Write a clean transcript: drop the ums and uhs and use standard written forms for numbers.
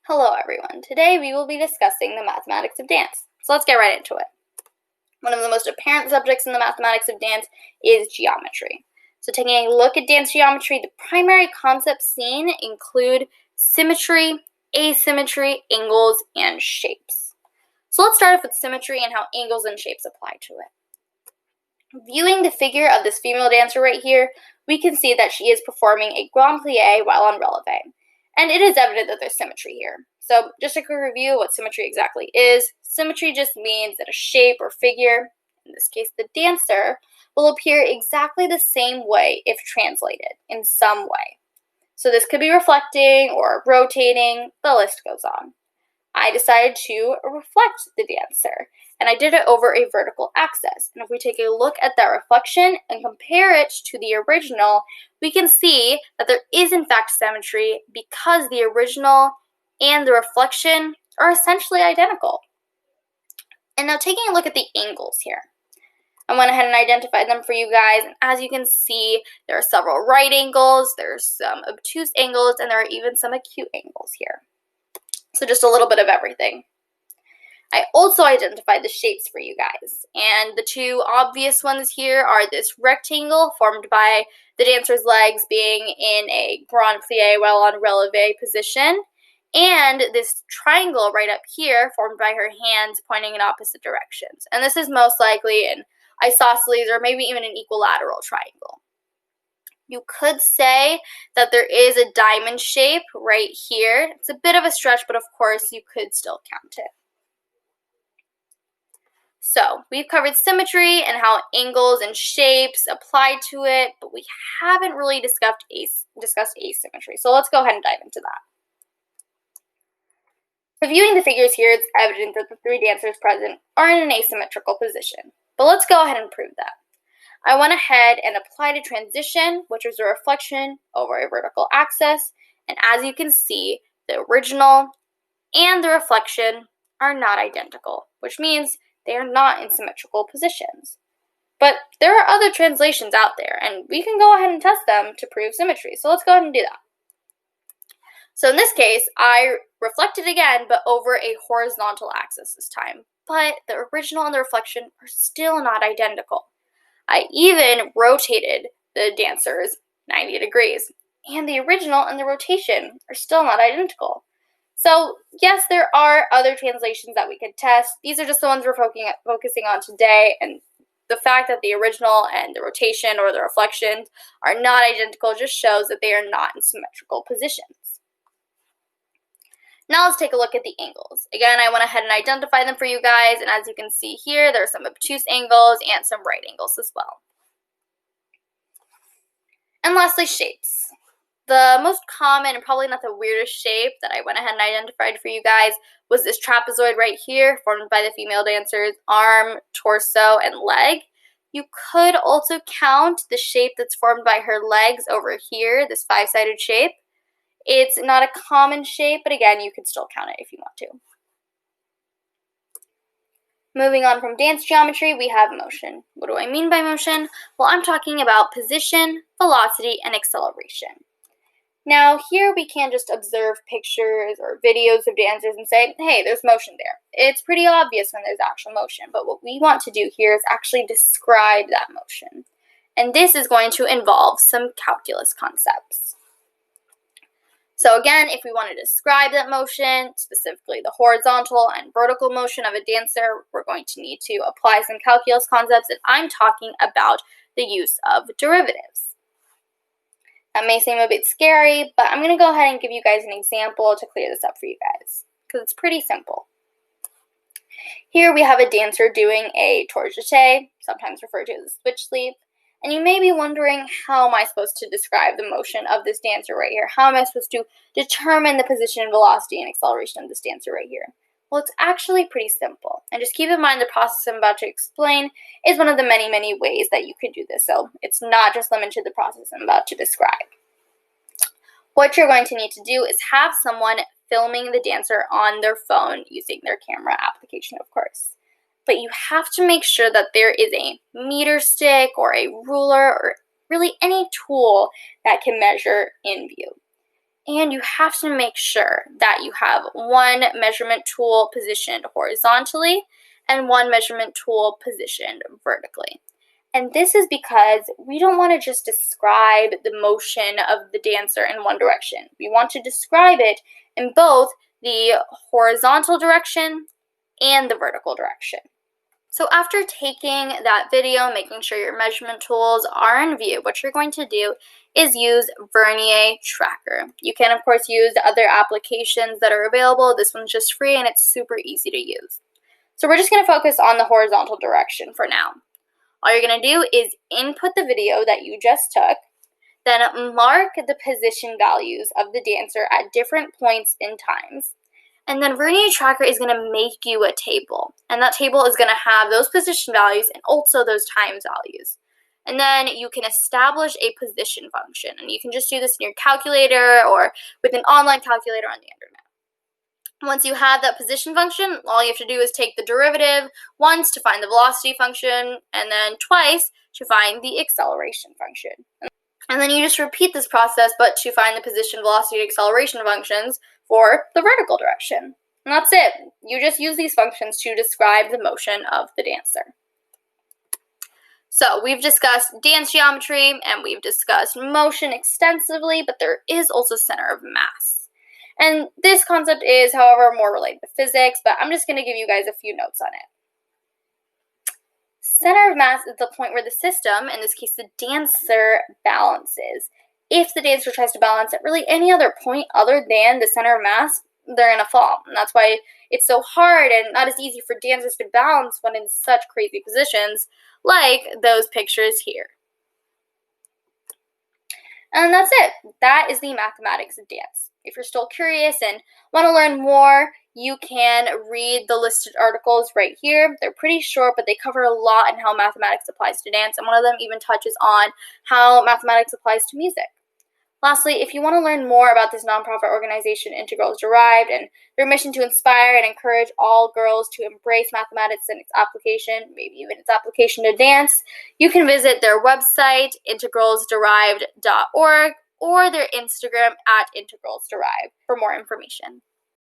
Hello everyone. Today we will be discussing the mathematics of dance. So let's get right into it. One of the most apparent subjects in the mathematics of dance is geometry. So taking a look at dance geometry, the primary concepts seen include symmetry, asymmetry, angles, and shapes. So let's start off with symmetry and how angles and shapes apply to it. Viewing the figure of this female dancer right here, we can see that she is performing a grand plie while on releve. And it is evident that there's symmetry here. So just a quick review of what symmetry exactly is. Symmetry just means that a shape or figure, in this case the dancer, will appear exactly the same way if translated in some way. So this could be reflecting or rotating, the list goes on. I decided to reflect the dancer, and I did it over a vertical axis. And if we take a look at that reflection and compare it to the original, we can see that there is in fact symmetry because the original and the reflection are essentially identical. And now taking a look at the angles here. I went ahead and identified them for you guys, and as you can see, there are several right angles, there's some obtuse angles, and there are even some acute angles here. So just a little bit of everything. I also identified the shapes for you guys, and the two obvious ones here are this rectangle formed by the dancer's legs being in a grand plie while on releve position, and this triangle right up here formed by her hands pointing in opposite directions. And this is most likely an isosceles or maybe even an equilateral triangle. You could say that there is a diamond shape right here. It's a bit of a stretch, but of course you could still count it. So we've covered symmetry and how angles and shapes apply to it, but we haven't really discussed asymmetry. So let's go ahead and dive into that. Reviewing the figures here, it's evident that the three dancers present are in an asymmetrical position. But let's go ahead and prove that. I went ahead and applied a transition, which was a reflection over a vertical axis, and as you can see, the original and the reflection are not identical, which means they are not in symmetrical positions. But there are other translations out there, and we can go ahead and test them to prove symmetry, so let's go ahead and do that. So in this case, I reflected again, but over a horizontal axis this time, but the original and the reflection are still not identical. I even rotated the dancers 90 degrees, and the original and the rotation are still not identical. So yes, there are other translations that we could test. These are just the ones we're focusing on today, and the fact that the original and the rotation or the reflections are not identical just shows that they are not in symmetrical positions. Now let's take a look at the angles. Again, I went ahead and identified them for you guys, and as you can see here, there are some obtuse angles and some right angles as well. And lastly, shapes. The most common and probably not the weirdest shape that I went ahead and identified for you guys was this trapezoid right here, formed by the female dancer's arm, torso, and leg. You could also count the shape that's formed by her legs over here, this five-sided shape. It's not a common shape, but again, you could still count it if you want to. Moving on from dance geometry, we have motion. What do I mean by motion? Well, I'm talking about position, velocity, and acceleration. Now, here we can't just observe pictures or videos of dancers and say, hey, there's motion there. It's pretty obvious when there's actual motion, but what we want to do here is actually describe that motion. And this is going to involve some calculus concepts. So again, if we want to describe that motion, specifically the horizontal and vertical motion of a dancer, we're going to need to apply some calculus concepts, and I'm talking about the use of derivatives. That may seem a bit scary, but I'm going to go ahead and give you guys an example to clear this up for you guys, because it's pretty simple. Here we have a dancer doing a tour jeté, sometimes referred to as a switch leap. And you may be wondering, how am I supposed to describe the motion of this dancer right here? How am I supposed to determine the position, velocity, and acceleration of this dancer right here? Well, it's actually pretty simple. And just keep in mind the process I'm about to explain is one of the many, many ways that you could do this. So it's not just limited to the process I'm about to describe. What you're going to need to do is have someone filming the dancer on their phone using their camera application, of course. But you have to make sure that there is a meter stick or a ruler or really any tool that can measure in view. And you have to make sure that you have one measurement tool positioned horizontally and one measurement tool positioned vertically. And this is because we don't want to just describe the motion of the dancer in one direction. We want to describe it in both the horizontal direction and the vertical direction. So after taking that video, making sure your measurement tools are in view, what you're going to do is use Vernier Tracker. You can, of course, use other applications that are available. This one's just free and it's super easy to use. So we're just going to focus on the horizontal direction for now. All you're going to do is input the video that you just took, then mark the position values of the dancer at different points in times. And then Vernier Tracker is going to make you a table. And that table is going to have those position values and also those times values. And then you can establish a position function. And you can just do this in your calculator or with an online calculator on the internet. Once you have that position function, all you have to do is take the derivative once to find the velocity function and then twice to find the acceleration function. And then you just repeat this process, but to find the position, velocity, and acceleration functions for the vertical direction. And that's it. You just use these functions to describe the motion of the dancer. So we've discussed dance geometry and we've discussed motion extensively, but there is also center of mass. And this concept is, however, more related to physics, but I'm just going to give you guys a few notes on it. Center of mass is the point where the system, in this case the dancer, balances. If the dancer tries to balance at really any other point other than the center of mass, they're going to fall. And that's why it's so hard and not as easy for dancers to balance when in such crazy positions like those pictures here. And that's it. That is the mathematics of dance. If you're still curious and want to learn more, you can read the listed articles right here. They're pretty short, but they cover a lot in how mathematics applies to dance, and one of them even touches on how mathematics applies to music. Lastly, if you want to learn more about this nonprofit organization, Integrals Derived, and their mission to inspire and encourage all girls to embrace mathematics and its application, maybe even its application to dance, you can visit their website, integralsderived.org, or their Instagram @integralsderived for more information.